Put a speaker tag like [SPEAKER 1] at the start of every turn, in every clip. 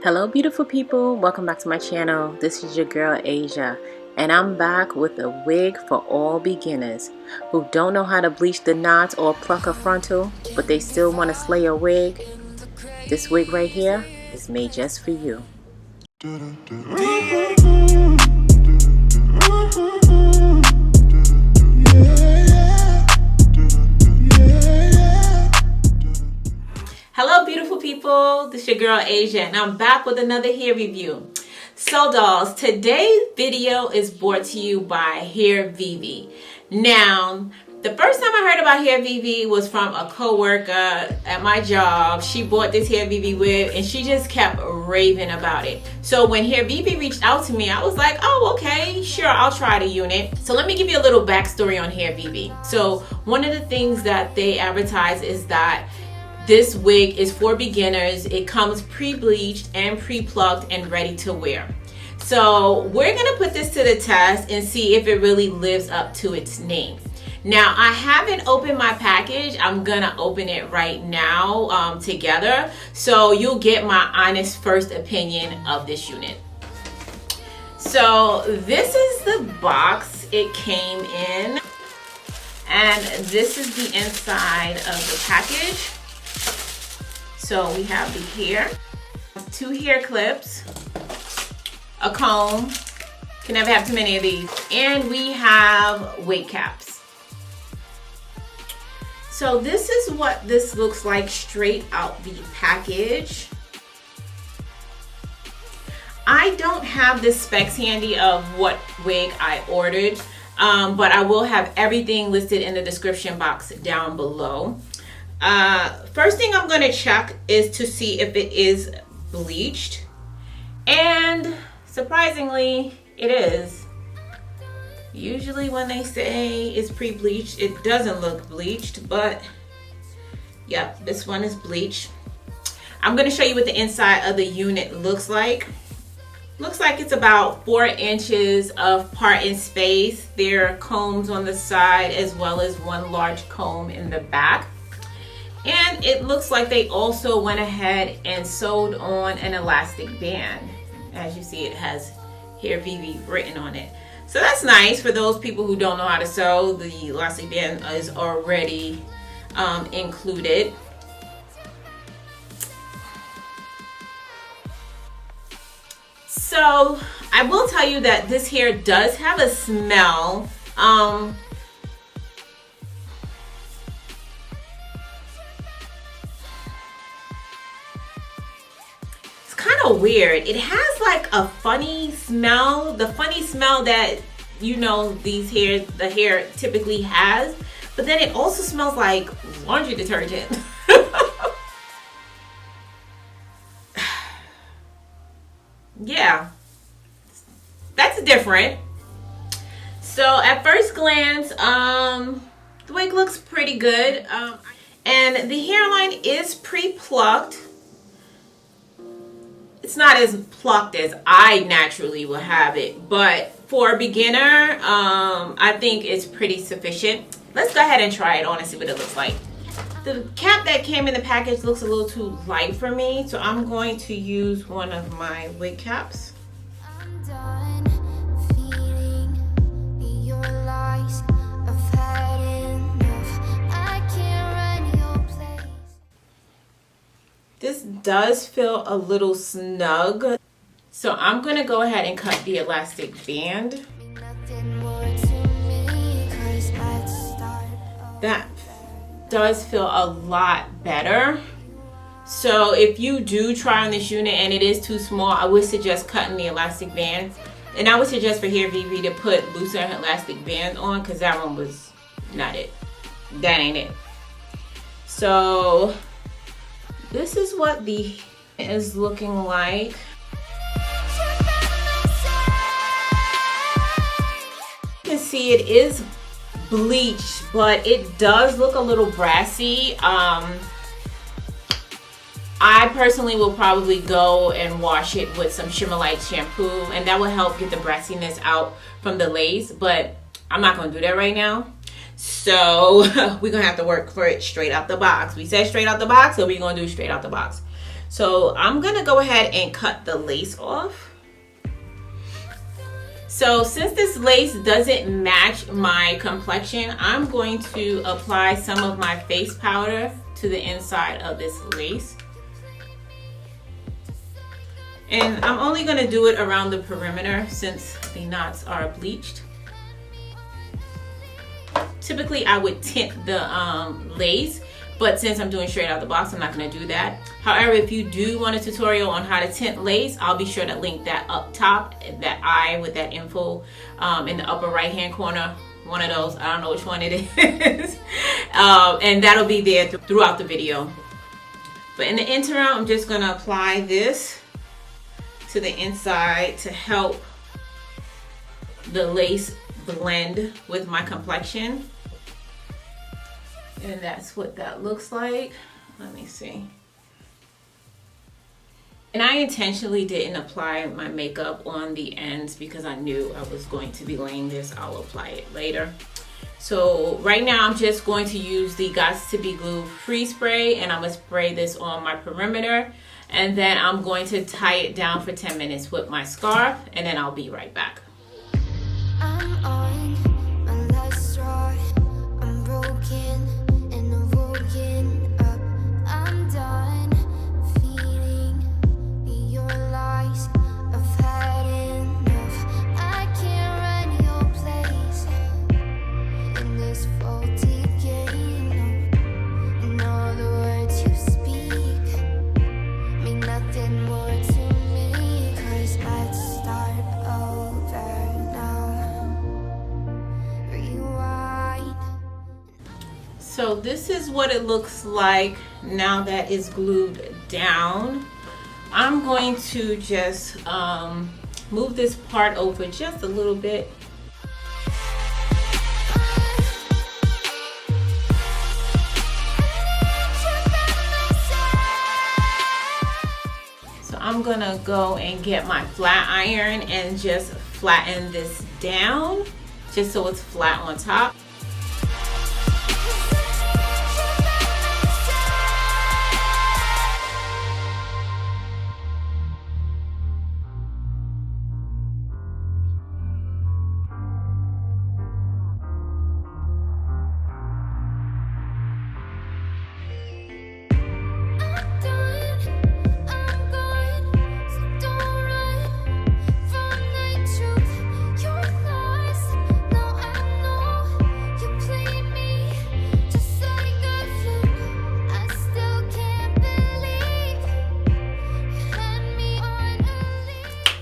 [SPEAKER 1] Hello beautiful people, welcome back to my channel. This is your girl Asia, and I'm back with a wig for all beginners who don't know how to bleach the knots or pluck a frontal, but they still want to slay a wig. This wig right here is made just for you. Hello beautiful people, this is your girl Asia, and I'm back with another hair review. So dolls, today's video is brought to you by Hairvivi. Now, the first time I heard about Hairvivi was from a co-worker at my job. She bought this Hairvivi wig and she just kept raving about it. So when Hairvivi reached out to me, I was like, oh, okay, sure, I'll try the unit. So let me give you a little backstory on Hairvivi. So one of the things that they advertise is that this wig is for beginners. It comes pre-bleached and pre-plucked and ready to wear. So we're gonna put this to the test and see if it really lives up to its name. Now, I haven't opened my package. I'm gonna open it right now together. So you'll get my honest first opinion of this unit. So this is the box it came in. And this is the inside of the package. So we have the hair, 2 hair clips, a comb, can never have too many of these, and we have wig caps. So this is what this looks like straight out the package. I don't have the specs handy of what wig I ordered, but I will have everything listed in the description box down below. First thing I'm going to check is to see if it is bleached, and surprisingly it is. Usually when they say it's pre-bleached, it doesn't look bleached, but yep, this one is bleached. I'm going to show you what the inside of the unit looks like. Looks like it's about 4 inches of part in space. There are combs on the side as well as one large comb in the back. And it looks like they also went ahead and sewed on an elastic band. As you see, it has Hairvivi written on it. So that's nice for those people who don't know how to sew. The elastic band is already included. So I will tell you that this hair does have a smell. Weird. It has like a funny smell, the funny smell that the hair typically has, but then it also smells like laundry detergent. Yeah, that's different. So at first glance, the wig looks pretty good, and the hairline is pre-plucked. It's not as plucked as I naturally will have it, but for a beginner, I think it's pretty sufficient. Let's go ahead and try it on and see what it looks like. The cap that came in the package looks a little too light for me, so I'm going to use one of my wig caps. I'm done feeding your lies. I've had enough. I can't run your place. This does feel a little snug, so I'm going to go ahead and cut the elastic band. That does feel a lot better. So if you do try on this unit and it is too small, I would suggest cutting the elastic band. And I would suggest for Hairvivi to put looser elastic band on, because that one was not it. That ain't it. So this is what the is looking like. You can see it is bleached, but it does look a little brassy. I personally will probably go and wash it with some Shimmer Light shampoo, and that will help get the brassiness out from the lace, but I'm not going to do that right now. So we're going to have to work for it straight out the box. We said straight out the box, so we're going to do straight out the box. So I'm gonna go ahead and cut the lace off. So since this lace doesn't match my complexion, I'm going to apply some of my face powder to the inside of this lace. And I'm only going to do it around the perimeter since the knots are bleached. Typically I would tint the lace, but since I'm doing straight out the box, I'm not going to do that. However, if you do want a tutorial on how to tint lace, I'll be sure to link that up top, that eye with that info in the upper right hand corner. One of those, I don't know which one it is. And that'll be there throughout the video. But in the interim, I'm just going to apply this to the inside to help the lace blend with my complexion. And that's what that looks like. Let me see. And I intentionally didn't apply my makeup on the ends because I knew I was going to be laying this. I'll apply it later. So right now I'm just going to use the Gots to Be Glue Free Spray, and I'm going to spray this on my perimeter. And then I'm going to tie it down for 10 minutes with my scarf, and then I'll be right back.
[SPEAKER 2] I'm on my last straw. I'm broken and I'm woken up. I'm done feeding your lies. I've had enough. I can't run your place in this faulty game. And all the words you speak mean nothing more to me. 'Cause let's start over now. Rewind.
[SPEAKER 1] So this is what it looks like now that it's glued down. I'm going to just move this part over just a little bit. So I'm gonna go and get my flat iron and just flatten this down just so it's flat on top.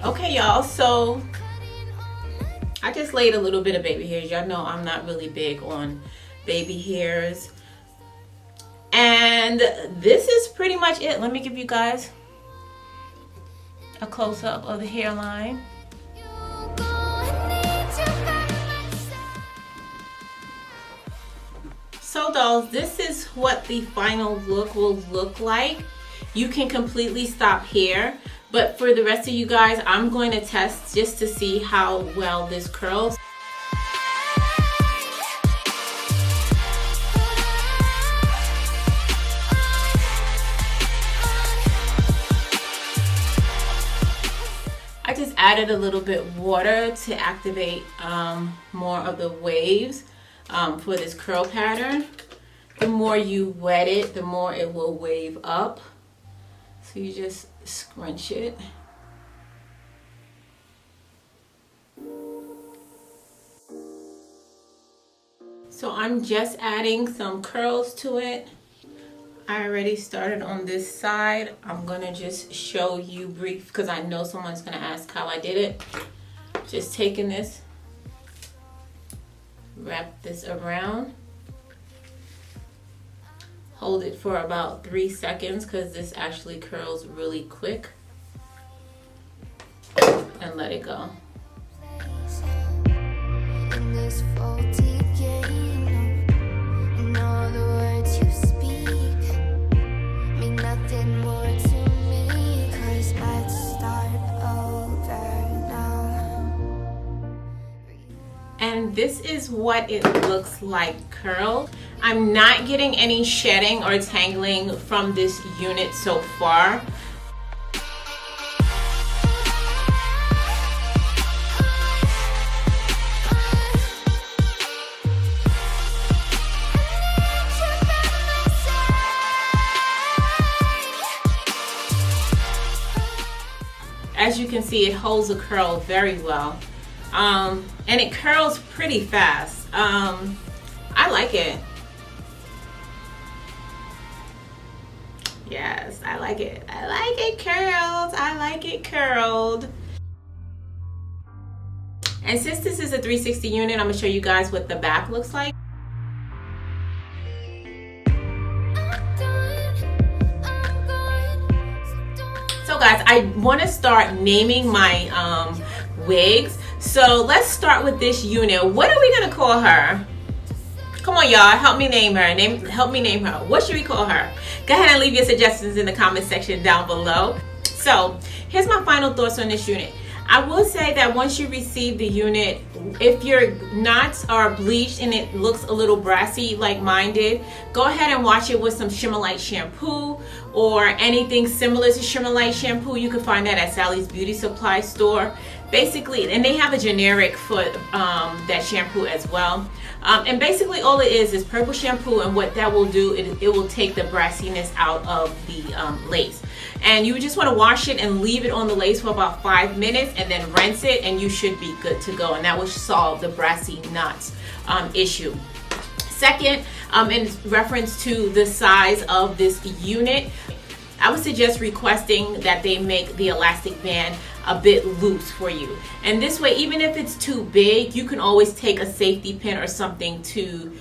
[SPEAKER 1] Okay, y'all, so I just laid a little bit of baby hairs. Y'all know I'm not really big on baby hairs. And this is pretty much it. Let me give you guys a close-up of the hairline. So dolls, this is what the final look will look like. You can completely stop here, but for the rest of you guys, I'm going to test just to see how well this curls. I just added a little bit of water to activate more of the waves for this curl pattern. The more you wet it, the more it will wave up. So you just scrunch it. So I'm just adding some curls to it. I already started on this side. I'm gonna just show you brief because I know someone's gonna ask how I did it. Just taking this, wrap this around, hold it for about 3 seconds because this actually curls really quick, and let it go.
[SPEAKER 2] In this faulty game, and all the words you speak mean nothing more to me. 'Cause let's start over now.
[SPEAKER 1] And this is what it looks like curled. I'm not getting any shedding or tangling from this unit so far. As you can see, it holds the curl very well. And it curls pretty fast. I like it. Yes, I like it. I like it curled. I like it curled. And since this is a 360 unit, I'm gonna show you guys what the back looks like. So guys, I want to start naming my wigs. So let's start with this unit. What are we gonna call her? Come on, y'all, help me name her. Help me name her. What should we call her? Go ahead and leave your suggestions in the comment section down below. So here's my final thoughts on this unit. I will say that once you receive the unit, if your knots are bleached and it looks a little brassy like mine did, go ahead and wash it with some Shimmer Light shampoo or anything similar to Shimmer Light shampoo. You can find that at Sally's Beauty Supply store. Basically, and they have a generic for that shampoo as well. And basically all it is purple shampoo, and what that will do, it will take the brassiness out of the lace. And you just want to wash it and leave it on the lace for about 5 minutes and then rinse it, and you should be good to go. And that will solve the brassy knots issue. Second, in reference to the size of this unit, I would suggest requesting that they make the elastic band a bit loose for you. And this way, even if it's too big, you can always take a safety pin or something to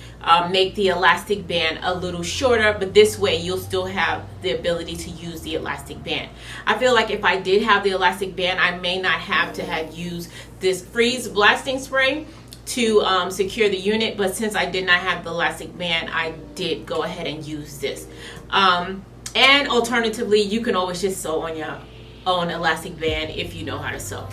[SPEAKER 1] make the elastic band a little shorter, but this way you'll still have the ability to use the elastic band. I feel like if I did have the elastic band, I may not have to have used this freeze blasting spray to secure the unit, but since I did not have the elastic band, I did go ahead and use this. And alternatively, you can always just sew on your own elastic band if you know how to sew.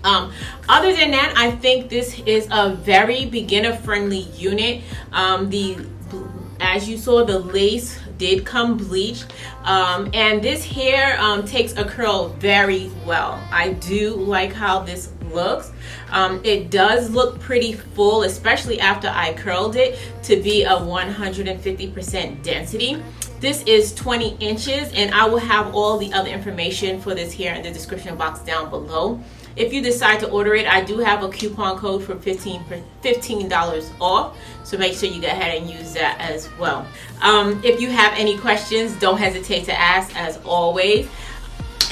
[SPEAKER 1] Other than that, I think this is a very beginner friendly unit. As you saw, the lace did come bleached, and this hair takes a curl very well. I do like how this looks. It does look pretty full, especially after I curled it to be a 150% density. This is 20 inches, and I will have all the other information for this here in the description box down below. If you decide to order it, I do have a coupon code for $15 off, so make sure you go ahead and use that as well. If you have any questions, don't hesitate to ask, as always.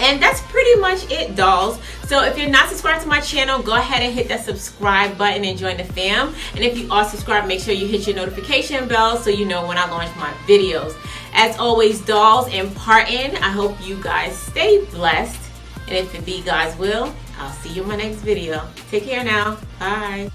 [SPEAKER 1] And that's pretty much it, dolls. So if you're not subscribed to my channel, go ahead and hit that subscribe button and join the fam. And if you are subscribed, make sure you hit your notification bell so you know when I launch my videos. As always, dolls and parting, I hope you guys stay blessed. And if it be God's will, I'll see you in my next video. Take care now. Bye.